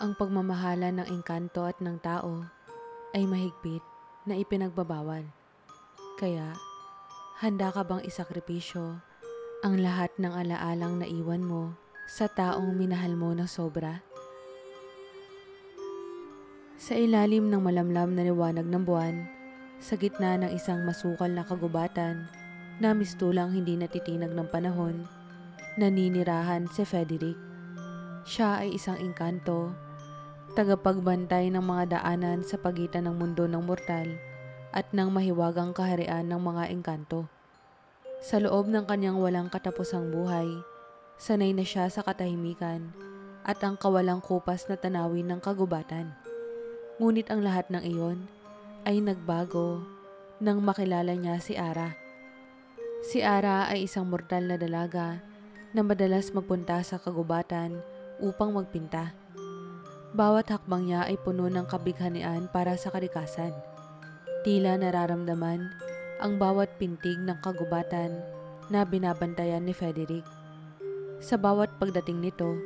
Ang pagmamahala ng engkanto at ng tao ay mahigpit na ipinagbabawal. Kaya, handa ka bang isakripisyo ang lahat ng alaalang naiwan mo sa taong minahal mo ng sobra? Sa ilalim ng malamlam na liwanag ng buwan, sa gitna ng isang masukal na kagubatan na mistulang hindi natitinag ng panahon, naninirahan si Frederick. Siya ay isang engkanto, tagapagbantay ng mga daanan sa pagitan ng mundo ng mortal at ng mahiwagang kaharian ng mga engkanto. Sa loob ng kanyang walang katapusang buhay, sanay na siya sa katahimikan at ang kawalang kupas na tanawin ng kagubatan. Ngunit ang lahat ng iyon ay nagbago nang makilala niya si Ara. Si Ara ay isang mortal na dalaga na madalas magpunta sa kagubatan upang magpinta. Bawat hakbang niya ay puno ng kabighanian para sa kalikasan. Tila nararamdaman ang bawat pintig ng kagubatan na binabantayan ni Frederick. Sa bawat pagdating nito,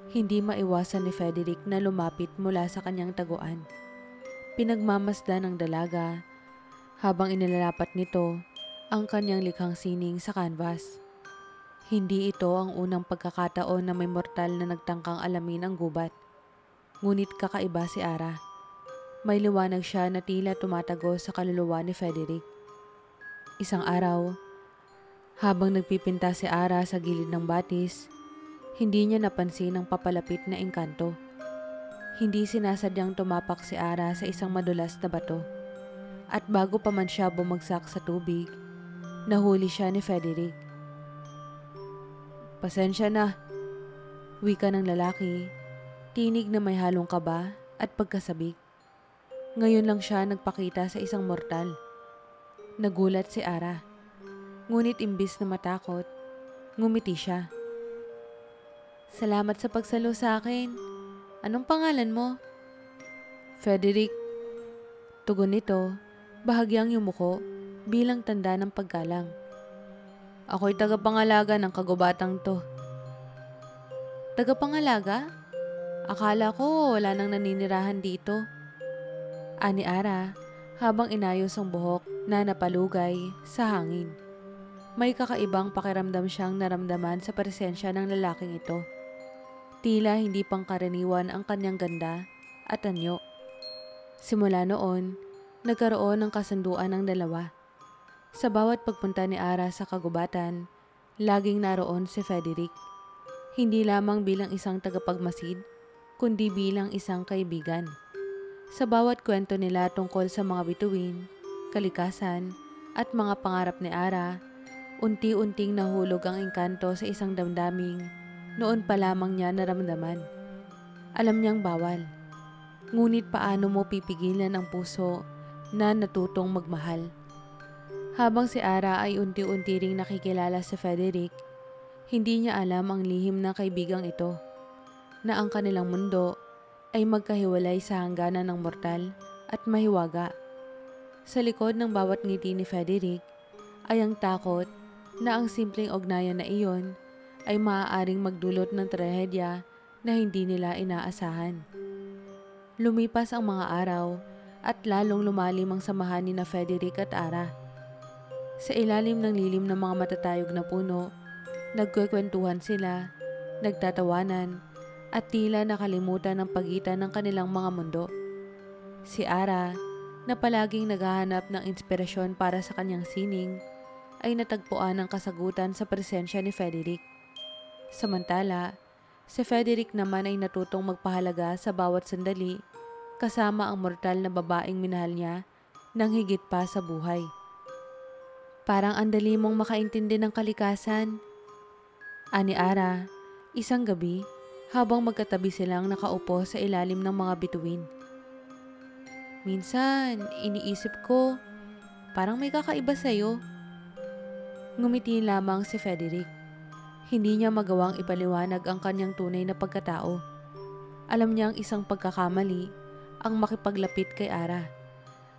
hindi maiwasan ni Frederick na lumapit mula sa kanyang taguan. Pinagmamasdan ng dalaga habang inilalapat nito ang kanyang likhang sining sa canvas. Hindi ito ang unang pagkakataon na may mortal na nagtangkang alamin ang gubat. Ngunit kakaiba si Ara. May liwanag siya na tila tumatago sa kaluluwa ni Frederick. Isang araw, habang nagpipinta si Ara sa gilid ng batis, hindi niya napansin ang papalapit na engkanto. Hindi sinasadyang tumapak si Ara sa isang madulas na bato. At bago pa man siya bumagsak sa tubig, nahuli siya ni Frederick. "Pasensya na," wika ng lalaki, tinig na may halong kaba at pagkasabik. Ngayon lang siya nagpakita sa isang mortal. Nagulat si Ara. Ngunit imbis na matakot, ngumiti siya. "Salamat sa pagsalo sa akin. Anong pangalan mo?" "Frederick." Tugon nito, bahagyang yumuko bilang tanda ng paggalang. "Ako'y tagapangalaga ng kagubatang to." "Tagapangalaga? Akala ko wala nang naninirahan dito." Ani Ara habang inayos ang buhok na napalugay sa hangin. May kakaibang pakiramdam siyang naramdaman sa presensya ng lalaking ito. Tila hindi pangkaraniwan ang kanyang ganda at anyo. Simula noon, nagkaroon ng kasunduan ng dalawa. Sa bawat pagpunta ni Ara sa kagubatan, laging naroon si Frederick. Hindi lamang bilang isang tagapagmasid, kundi bilang isang kaibigan. Sa bawat kwento nila tungkol sa mga bituin, kalikasan, at mga pangarap ni Ara, unti-unting nahulog ang engkanto sa isang damdaming noon pa lamang niya naramdaman. Alam niyang bawal. Ngunit paano mo pipigilan ang puso na natutong magmahal? Habang si Ara ay unti-unti ring nakikilala sa Frederick, hindi niya alam ang lihim ng kaibigang ito, na ang kanilang mundo ay magkahiwalay sa hangganan ng mortal at mahiwaga. Sa likod ng bawat ngiti ni Frederick ay ang takot na ang simpleng ugnayan na iyon ay maaaring magdulot ng trahedya na hindi nila inaasahan. Lumipas ang mga araw at lalong lumalim ang samahan ni na Frederick at Ara. Sa ilalim ng lilim ng mga matatayog na puno, nagkwekwentuhan sila, nagtatawanan, at tila nakalimutan ang pagitan ng kanilang mga mundo. Si Ara, na palaging naghahanap ng inspirasyon para sa kanyang sining, ay natagpuan ng kasagutan sa presensya ni Frederick. Samantala, si Frederick naman ay natutong magpahalaga sa bawat sandali kasama ang mortal na babaeng minahal niya nang higit pa sa buhay. "Parang andali mong makaintindi ng kalikasan," ani Ara, isang gabi habang magkatabi silang nakaupo sa ilalim ng mga bituin. "Minsan, iniisip ko, parang may kakaiba sa'yo." Ngumiti lamang si Frederick. Hindi niya magawang ipaliwanag ang kanyang tunay na pagkatao. Alam niyang isang pagkakamali ang makipaglapit kay Ara.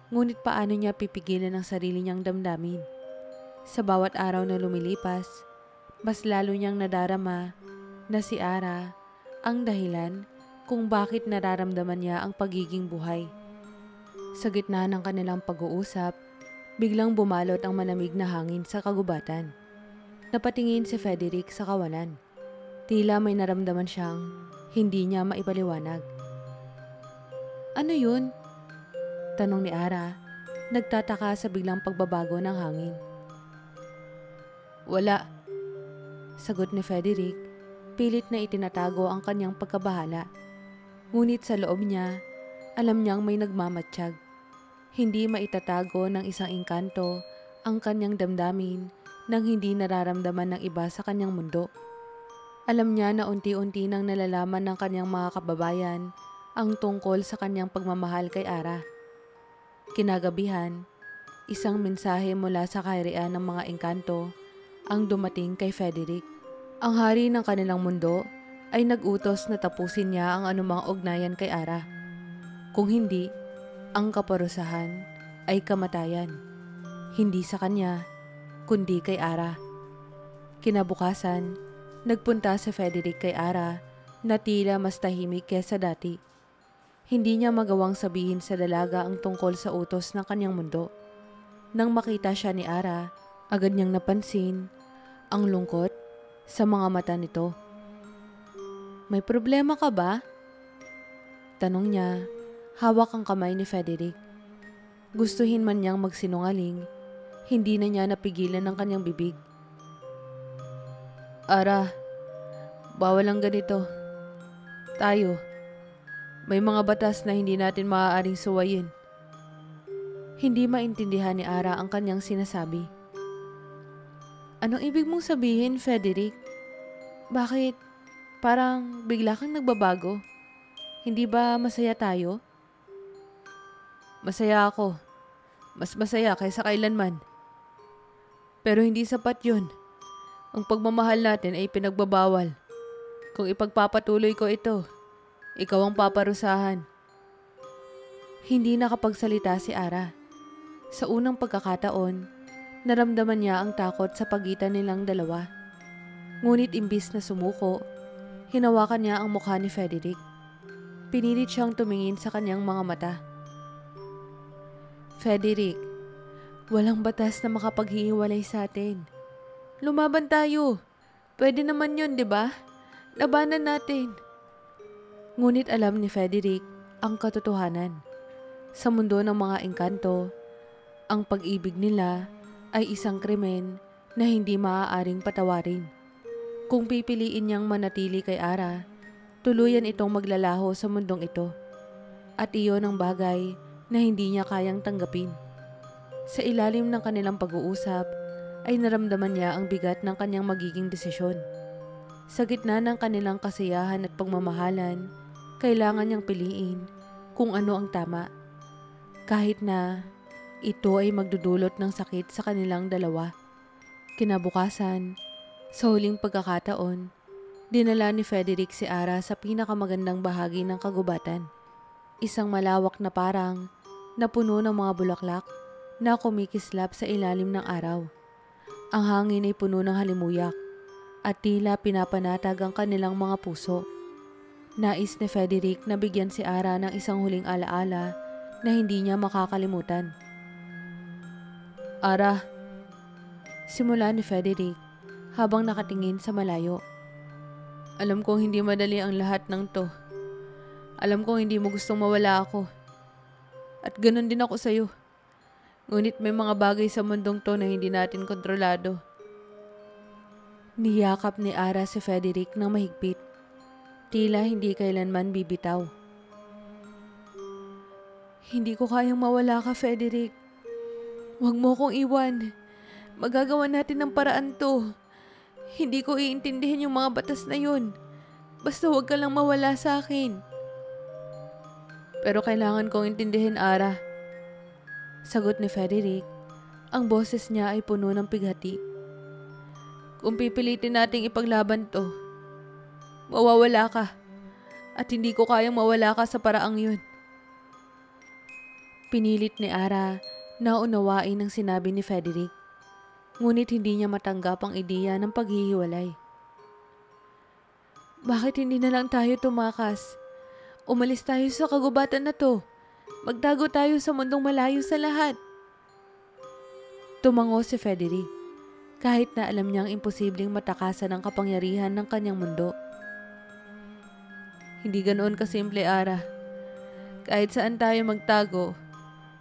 Ngunit paano niya pipigilan ang sarili niyang damdamin? Sa bawat araw na lumilipas, mas lalo niyang nadarama na si Ara ang dahilan kung bakit nararamdaman niya ang pagiging buhay. Sa gitna ng kanilang pag-uusap, biglang bumalot ang malamig na hangin sa kagubatan. Napatingin si Frederick sa kawalan. Tila may naramdaman siyang hindi niya maipaliwanag. Ano yun? Tanong ni Ara, nagtataka sa biglang pagbabago ng hangin. Wala. Sagot ni Frederick, pilit na itinatago ang kanyang pagkabahala. Ngunit sa loob niya, alam niyang may nagmamatsyag. Hindi maitatago ng isang engkanto ang kanyang damdamin nang hindi nararamdaman ng iba sa kanyang mundo. Alam niya na unti-unti nang nalalaman ng kanyang mga kababayan ang tungkol sa kanyang pagmamahal kay Ara. Kinagabihan, isang mensahe mula sa kaharian ng mga engkanto ang dumating kay Frederick. Ang hari ng kanilang mundo ay nag-utos na tapusin niya ang anumang ugnayan kay Ara. Kung hindi, ang kaparusahan ay kamatayan. Hindi sa kanya, kundi kay Ara. Kinabukasan, nagpunta si Frederick kay Ara na tila mas tahimik kesa dati. Hindi niya magawang sabihin sa dalaga ang tungkol sa utos ng kanyang mundo. Nang makita siya ni Ara, agad niyang napansin ang lungkot sa mga mata nito. May problema ka ba? Tanong niya, hawak ang kamay ni Frederick. Gustuhin man niyang magsinungaling, hindi na niya napigilan ng kanyang bibig. Ara, bawal ang ganito. Tayo, may mga batas na hindi natin maaaring suwayin. Hindi maintindihan ni Ara ang kanyang sinasabi. Anong ibig mong sabihin, Frederick? Bakit parang bigla kang nagbabago? Hindi ba masaya tayo? Masaya ako. Mas masaya kaysa kailanman. Pero hindi sapat yun. Ang pagmamahal natin ay pinagbabawal. Kung ipagpapatuloy ko ito, ikaw ang paparusahan. Hindi nakapagsalita si Ara. Sa unang pagkakataon, naramdaman niya ang takot sa pagitan nilang dalawa. Ngunit imbis na sumuko, hinawakan niya ang mukha ni Frederick. Pinilit siyang tumingin sa kanyang mga mata. Frederick, walang batas na makapaghihiwalay sa atin. Lumaban tayo. Pwede naman yun, di ba? Labanan natin. Ngunit alam ni Frederick ang katotohanan. Sa mundo ng mga engkanto, ang pag-ibig nila ay isang krimen na hindi maaaring patawarin. Kung pipiliin niyang manatili kay Ara, tuluyan itong maglalaho sa mundong ito. At iyon ang bagay na hindi niya kayang tanggapin. Sa ilalim ng kanilang pag-uusap, ay naramdaman niya ang bigat ng kanyang magiging desisyon. Sa gitna ng kanilang kasiyahan at pagmamahalan, kailangan niyang piliin kung ano ang tama. Kahit na ito ay magdudulot ng sakit sa kanilang dalawa. Kinabukasan, sa huling pagkakataon, dinala ni Frederick si Ara sa pinakamagandang bahagi ng kagubatan. Isang malawak na parang na puno ng mga bulaklak na kumikislap sa ilalim ng araw. Ang hangin ay puno ng halimuyak at tila pinapanatag ang kanilang mga puso. Nais ni Frederick na bigyan si Ara ng isang huling alaala na hindi niya makakalimutan. Ara, simula ni Frederick habang nakatingin sa malayo. Alam kong hindi madali ang lahat ng to. Alam kong hindi mo gustong mawala ako. At ganun din ako sa'yo. Ngunit may mga bagay sa mundong to na hindi natin kontrolado. Niyakap ni Ara si Frederick ng mahigpit. Tila hindi kailanman bibitaw. Hindi ko kayang mawala ka, Frederick. Huwag mo kong iwan. Magagawa natin ng paraan to. Hindi ko iintindihin yung mga batas na yun. Basta huwag ka lang mawala sa akin. Pero kailangan kong intindihin, Ara. Sagot ni Frederick. Ang boses niya ay puno ng pighati. Kung pipilitin nating ipaglaban to, mawawala ka. At hindi ko kayang mawala ka sa paraang yun. Pinilit ni Ara na unawain ang sinabi ni Frederick. Ngunit hindi niya matanggap ang ideya ng paghihiwalay. Bakit hindi na lang tayo tumakas? Umalis tayo sa kagubatan na to. Magtago tayo sa mundong malayo sa lahat. Tumango si Frederick, kahit na alam niyang imposibleng matakasan ang kapangyarihan ng kanyang mundo. Hindi ganoon kasimple, Ara. Kahit saan tayo magtago,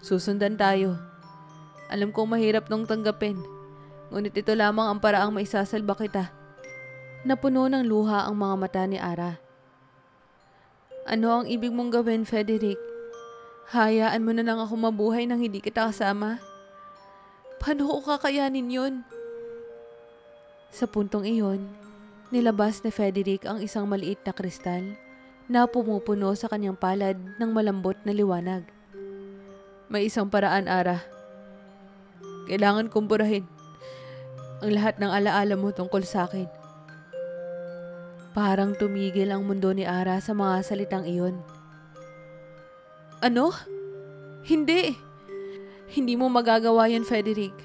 susundan tayo. Alam kong mahirap nung tanggapin, ngunit ito lamang ang paraang maisasalba kita. Napuno ng luha ang mga mata ni Ara. Ano ang ibig mong gawin, Frederick? Hayaan mo na lang ako mabuhay nang hindi kita kasama? Paano ko kakayanin yun? Sa puntong iyon, nilabas ni Frederick ang isang maliit na kristal na pumupuno sa kanyang palad ng malambot na liwanag. May isang paraan, Ara. Kailangan kong burahin ang lahat ng alaala mo tungkol sa akin. Parang tumigil ang mundo ni Ara sa mga salitang iyon. Ano? Hindi. Hindi mo magagawa yan, Frederick.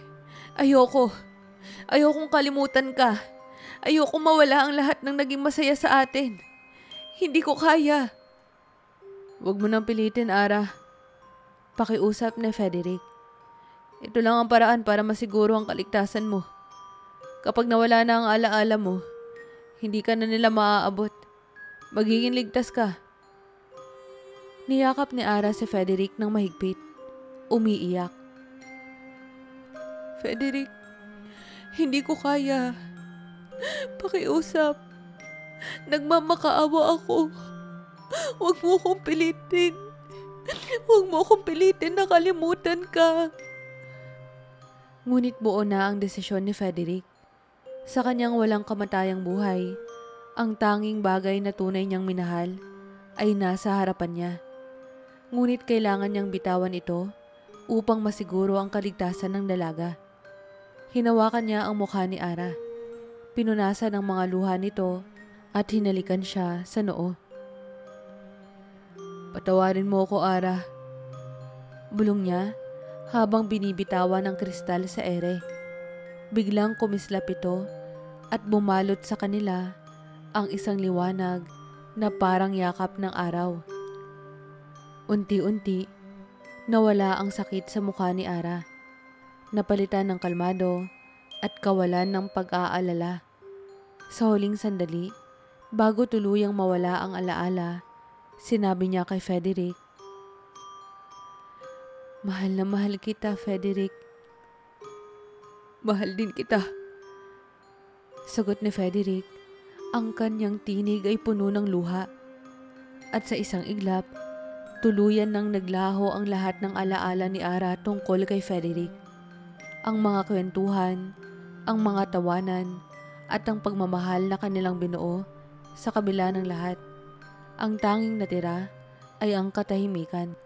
Ayoko. Ayokong kalimutan ka. Ayokong mawala ang lahat ng naging masaya sa atin. Hindi ko kaya. Huwag mo nang pilitin, Ara. Pakiusap ni Frederick. Ito lang ang paraan para masiguro ang kaligtasan mo. Kapag nawala na ang alaala mo, hindi ka na nila maaabot. Magiging ligtas ka. Niyakap ni Ara si Frederick ng mahigpit. Umiiyak. Frederick, hindi ko kaya. Pakiusap. Nagmamakaawa ako. Huwag mo akong pilitin. Huwag mo akong pilitin na kalimutan ka. Ngunit buo na ang desisyon ni Frederick. Sa kanyang walang kamatayang buhay, ang tanging bagay na tunay niyang minahal ay nasa harapan niya. Ngunit kailangan niyang bitawan ito upang masiguro ang kaligtasan ng dalaga. Hinawakan niya ang mukha ni Ara. Pinunasan ang mga luha nito at hinalikan siya sa noo. Patawarin mo ko, Ara. Bulong niya habang binibitawan ang kristal sa ere. Biglang kumislap ito at bumalot sa kanila ang isang liwanag na parang yakap ng araw. Unti-unti, nawala ang sakit sa mukha ni Ara. Napalitan ng kalmado at kawalan ng pag-aalala. Sa huling sandali, bago tuluyang mawala ang alaala, sinabi niya kay Frederick, "Mahal na mahal kita, Frederick. Mahal din kita." Sagot ni Frederick, ang kanyang tinig ay puno ng luha. At sa isang iglap, tuluyan nang naglaho ang lahat ng alaala ni Ara tungkol kay Frederick. Ang mga kwentuhan, ang mga tawanan, at ang pagmamahal na kanilang binuo sa kabila ng lahat. Ang tanging natira ay ang katahimikan.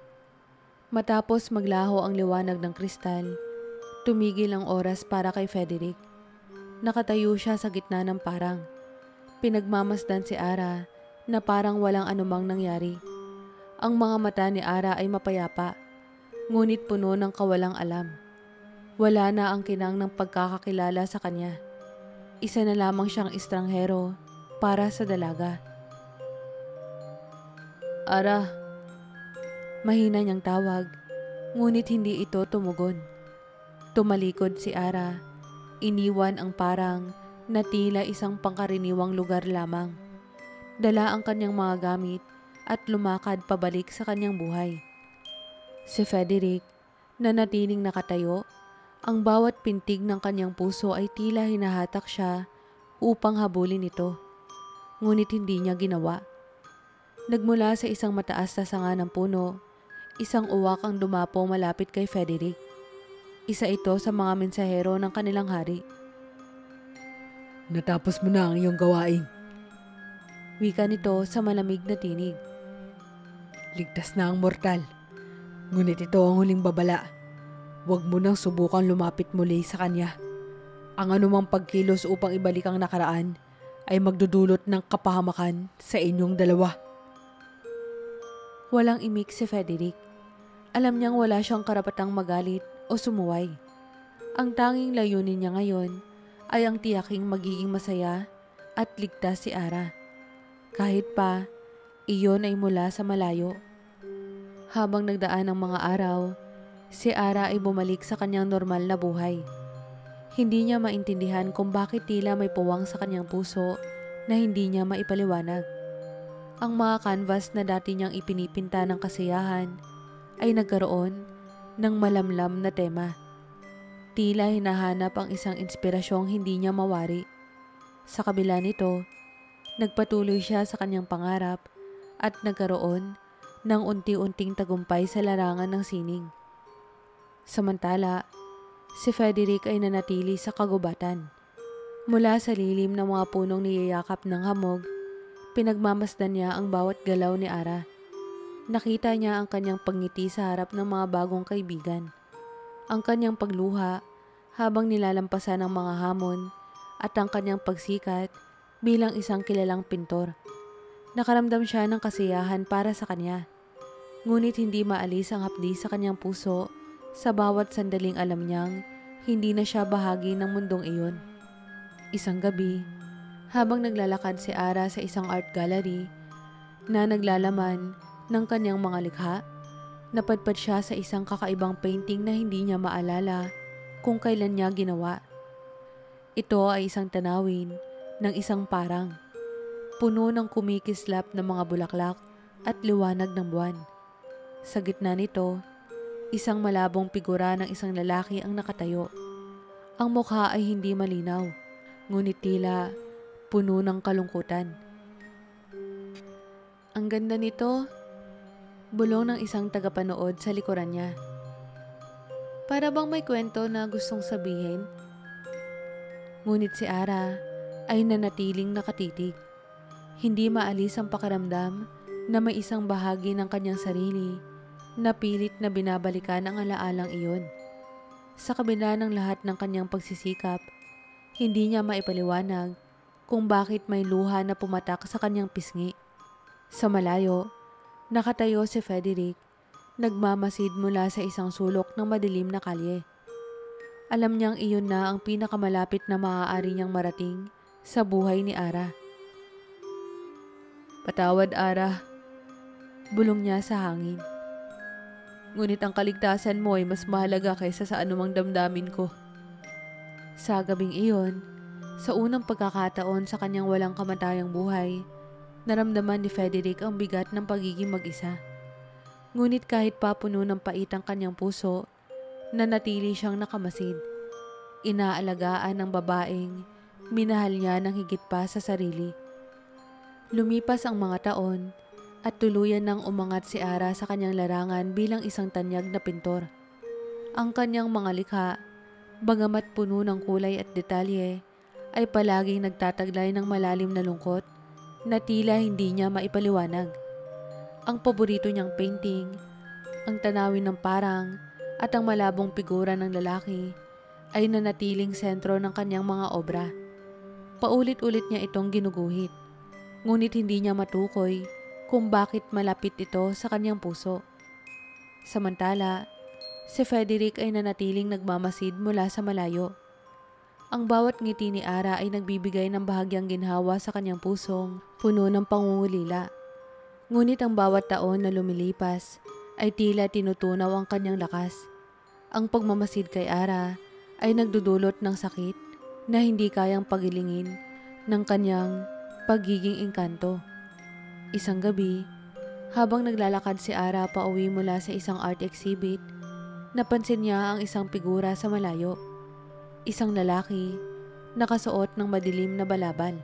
Matapos maglaho ang liwanag ng kristal, tumigil ang oras para kay Frederick. Nakatayo siya sa gitna ng parang. Pinagmamasdan si Ara na parang walang anumang nangyari. Ang mga mata ni Ara ay mapayapa, ngunit puno ng kawalang alam. Wala na ang kinang ng pagkakakilala sa kanya. Isa na lamang siyang estranghero para sa dalaga. Ara. Mahina niyang tawag, ngunit hindi ito tumugon. Tumalikod si Ara, iniwan ang parang na tila isang pangkaraniwang lugar lamang. Dala ang kanyang mga gamit at lumakad pabalik sa kanyang buhay. Si Frederick, na natiling nakatayo, ang bawat pintig ng kanyang puso ay tila hinahatak siya upang habulin ito. Ngunit hindi niya ginawa. Nagmula sa isang mataas na sanga ng puno, isang uwak ang dumapo malapit kay Frederick. Isa ito sa mga mensahero ng kanilang hari. Natapos mo na ang iyong gawain. Wika nito sa malamig na tinig. Ligtas na ang mortal. Ngunit ito ang huling babala. Huwag mo nang subukang lumapit muli sa kanya. Ang anumang pagkilos upang ibalik ang nakaraan ay magdudulot ng kapahamakan sa inyong dalawa. Walang imik si Frederick. Alam niyang wala siyang karapatang magalit o sumuway. Ang tanging layunin niya ngayon ay ang tiyaking magiging masaya at ligtas si Ara. Kahit pa, Iyon ay mula sa malayo. Habang nagdaan ang mga araw, si Ara ay bumalik sa kanyang normal na buhay. Hindi niya maintindihan kung bakit tila may puwang sa kanyang puso na hindi niya maipaliwanag. Ang mga canvas na dati niyang ipinipinta ng kasiyahan ay nagkaroon ng malamlam na tema. Tila hinahanap ang isang inspirasyong hindi niya mawari. Sa kabila nito, nagpatuloy siya sa kanyang pangarap at nagkaroon ng unti-unting tagumpay sa larangan ng sining. Samantala, si Frederick ay nanatili sa kagubatan. Mula sa lilim ng mga punong niyayakap ng hamog, pinagmamasdan niya ang bawat galaw ni Ara. Nakita niya ang kanyang pagngiti sa harap ng mga bagong kaibigan. Ang kanyang pagluha habang nilalampasan ang mga hamon at ang kanyang pagsikat bilang isang kilalang pintor. Nakaramdam siya ng kasiyahan para sa kanya. Ngunit hindi maalis ang hapdi sa kanyang puso sa bawat sandaling alam niyang hindi na siya bahagi ng mundong iyon. Isang gabi, habang naglalakad si Ara sa isang art gallery na naglalaman ng kanyang mga likha, napadpad siya sa isang kakaibang painting na hindi niya maalala kung kailan niya ginawa. Ito ay isang tanawin ng isang parang, puno ng kumikislap na mga bulaklak at liwanag ng buwan. Sa gitna nito, isang malabong figura ng isang lalaki ang nakatayo. Ang mukha ay hindi malinaw, ngunit tila puno ng kalungkutan. "Ang ganda nito," bulong ng isang tagapanood sa likuran niya. "Para bang may kwento na gustong sabihin?" Ngunit si Ara ay nanatiling nakatitig. Hindi maalis ang pakiramdam na may isang bahagi ng kanyang sarili na pilit na binabalikan ang alaalang iyon. Sa kabila ng lahat ng kanyang pagsisikap, hindi niya maipaliwanag kung bakit may luha na pumatak sa kanyang pisngi. Sa malayo, nakatayo si Frederick, nagmamasid mula sa isang sulok ng madilim na kalye. Alam niyang iyon na ang pinakamalapit na maaari niyang marating sa buhay ni Ara. "Patawad, Ara," bulong niya sa hangin. "Ngunit ang kaligtasan mo ay mas mahalaga kaysa sa anumang damdamin ko." Sa gabing iyon, sa unang pagkakataon sa kanyang walang kamatayang buhay, naramdaman ni Frederick ang bigat ng pagiging mag-isa. Ngunit kahit pa puno ng pait ang kanyang puso, nanatili siyang nakamasid. Inaalagaan ng babaeng minahal niya ng higit pa sa sarili. Lumipas ang mga taon at tuluyan nang umangat si Ara sa kanyang larangan bilang isang tanyag na pintor. Ang kanyang mga likha, bagamat puno ng kulay at detalye, ay palaging nagtataglay ng malalim na lungkot na tila hindi niya maipaliwanag. Ang paborito niyang painting, ang tanawin ng parang at ang malabong figura ng lalaki ay nanatiling sentro ng kanyang mga obra. Paulit-ulit niya itong ginuguhit, ngunit hindi niya matukoy kung bakit malapit ito sa kanyang puso. Samantala, si Frederick ay nanatiling nagmamasid mula sa malayo. Ang bawat ngiti ni Ara ay nagbibigay ng bahagyang ginhawa sa kanyang pusong puno ng pangungulila. Ngunit ang bawat taon na lumilipas ay tila tinutunaw ang kanyang lakas. Ang pagmamasid kay Ara ay nagdudulot ng sakit na hindi kayang pagilingin ng kanyang pagiging engkanto. Isang gabi, habang naglalakad si Ara pauwi mula sa isang art exhibit, napansin niya ang isang figura sa malayo. Isang lalaki, nakasuot ng madilim na balabal,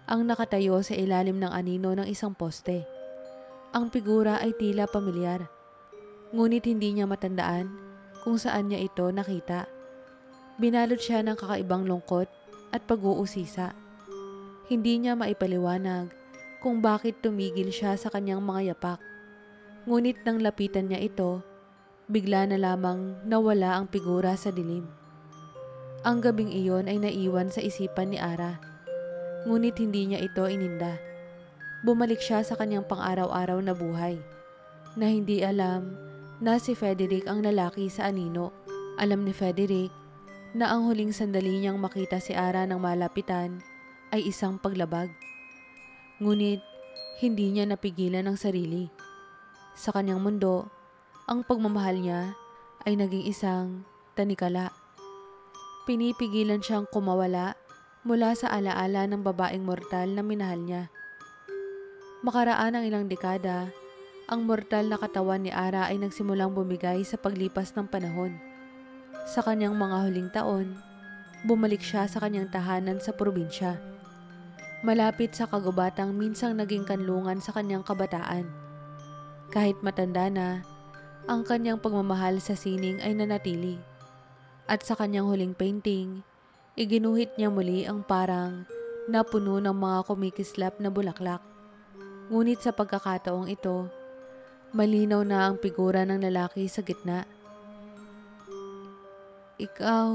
ang nakatayo sa ilalim ng anino ng isang poste. Ang figura ay tila pamilyar, ngunit hindi niya matandaan kung saan niya ito nakita. Binalot siya ng kakaibang lungkot at pag-uusisa. Hindi niya maipaliwanag kung bakit tumigil siya sa kanyang mga yapak. Ngunit nang lapitan niya ito, bigla na lamang nawala ang figura sa dilim. Ang gabing iyon ay naiwan sa isipan ni Ara, ngunit hindi niya ito ininda. Bumalik siya sa kanyang pang-araw-araw na buhay, na hindi alam na si Frederick ang lalaki sa anino. Alam ni Frederick na ang huling sandali niyang makita si Ara ng malapitan ay isang paglabag. Ngunit Hindi niya napigilan ang sarili. Sa kanyang mundo, ang pagmamahal niya ay naging isang tanikala. Pinipigilan siyang kumawala mula sa alaala ng babaeng mortal na minahal niya. Makaraan ang ilang dekada, ang mortal na katawan ni Ara ay nagsimulang bumigay sa paglipas ng panahon. Sa kanyang mga huling taon, bumalik siya sa kanyang tahanan sa probinsya. Malapit sa kagubatang minsang naging kanlungan sa kanyang kabataan. Kahit matanda na, ang kanyang pagmamahal sa sining ay nanatili. At sa kanyang huling painting, iginuhit niya muli ang parang napuno ng mga kumikislap na bulaklak. Ngunit sa pagkakataong ito, malinaw na ang figura ng lalaki sa gitna. Ikaw,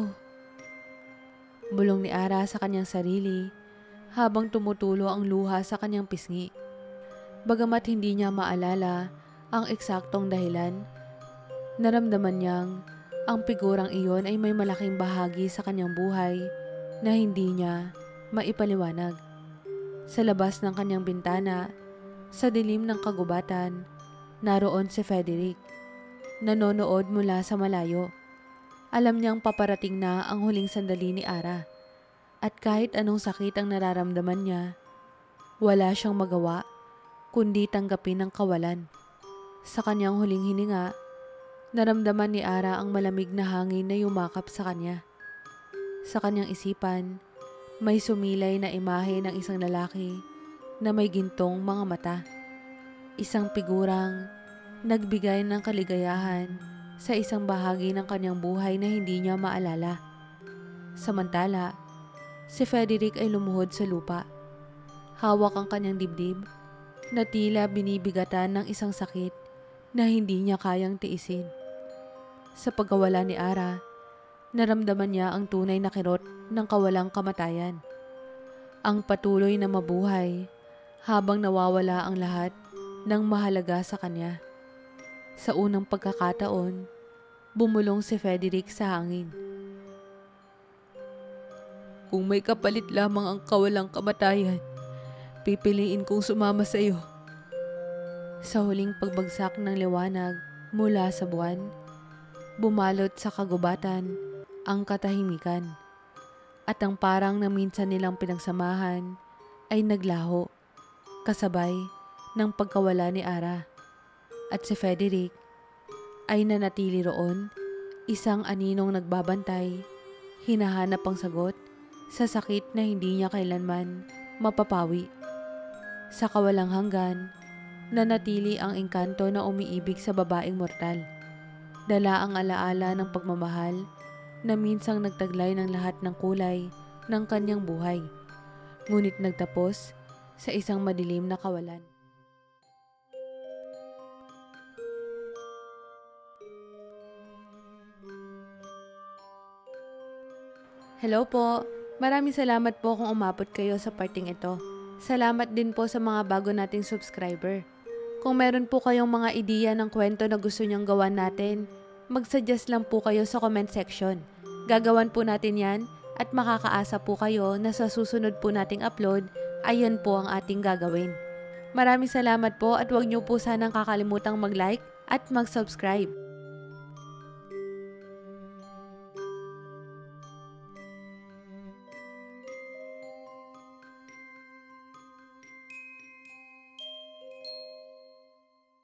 bulong ni Ara sa kanyang sarili habang tumutulo ang luha sa kanyang pisngi. Bagamat hindi niya maalala ang eksaktong dahilan, naramdaman niyang ang figurang iyon ay may malaking bahagi sa kanyang buhay na hindi niya maipaliwanag. Sa labas ng kanyang bintana, sa dilim ng kagubatan, naroon si Frederick, nanonood mula sa malayo. Alam niyang paparating na ang huling sandali ni Ara. At kahit anong sakit ang nararamdaman niya, wala siyang magawa kundi tanggapin ang kawalan. Sa kanyang huling hininga, naramdaman ni Ara ang malamig na hangin na yumakap sa kanya. Sa kanyang isipan, may sumilay na imahe ng isang lalaki na may gintong mga mata. Isang figurang nagbigay ng kaligayahan sa isang bahagi ng kanyang buhay na hindi niya maalala. Samantala, si Frederick ay lumuhod sa lupa. Hawak ang kanyang dibdib na tila binibigatan ng isang sakit na hindi niya kayang tiisin. Sa pagkawala ni Ara, naramdaman niya ang tunay na kirot ng kawalang kamatayan. Ang patuloy na mabuhay habang nawawala ang lahat ng mahalaga sa kanya. Sa unang pagkakataon, bumulong si Frederick sa hangin. Kung may kapalit lamang ang kawalang kamatayan, pipiliin kong sumama sa iyo. Sa huling pagbagsak ng liwanag mula sa buwan, bumalot sa kagubatan ang katahimikan. At ang parang na minsan nilang pinagsamahan ay naglaho, kasabay ng pagkawala ni Ara. At si Frederick ay nanatili roon, isang aninong nagbabantay, hinahanap ang sagot sa sakit na hindi niya kailanman mapapawi. Sa kawalang hanggan, nanatili ang engkanto na umiibig sa babaeng mortal. Dala ang alaala ng pagmamahal na minsang nagtaglay ng lahat ng kulay ng kanyang buhay, ngunit nagtapos sa isang madilim na kawalan. Hello po! Maraming salamat po kung umabot kayo sa parting ito. Salamat din po sa mga bago nating subscriber. Kung meron po kayong mga ideya ng kwento na gusto niyong gawan natin, mag-suggest lang po kayo sa comment section. Gagawan po natin yan at makakaasa po kayo na sa susunod po nating upload, ayan po ang ating gagawin. Maraming salamat po at huwag niyo po sanang kakalimutang mag-like at mag-subscribe.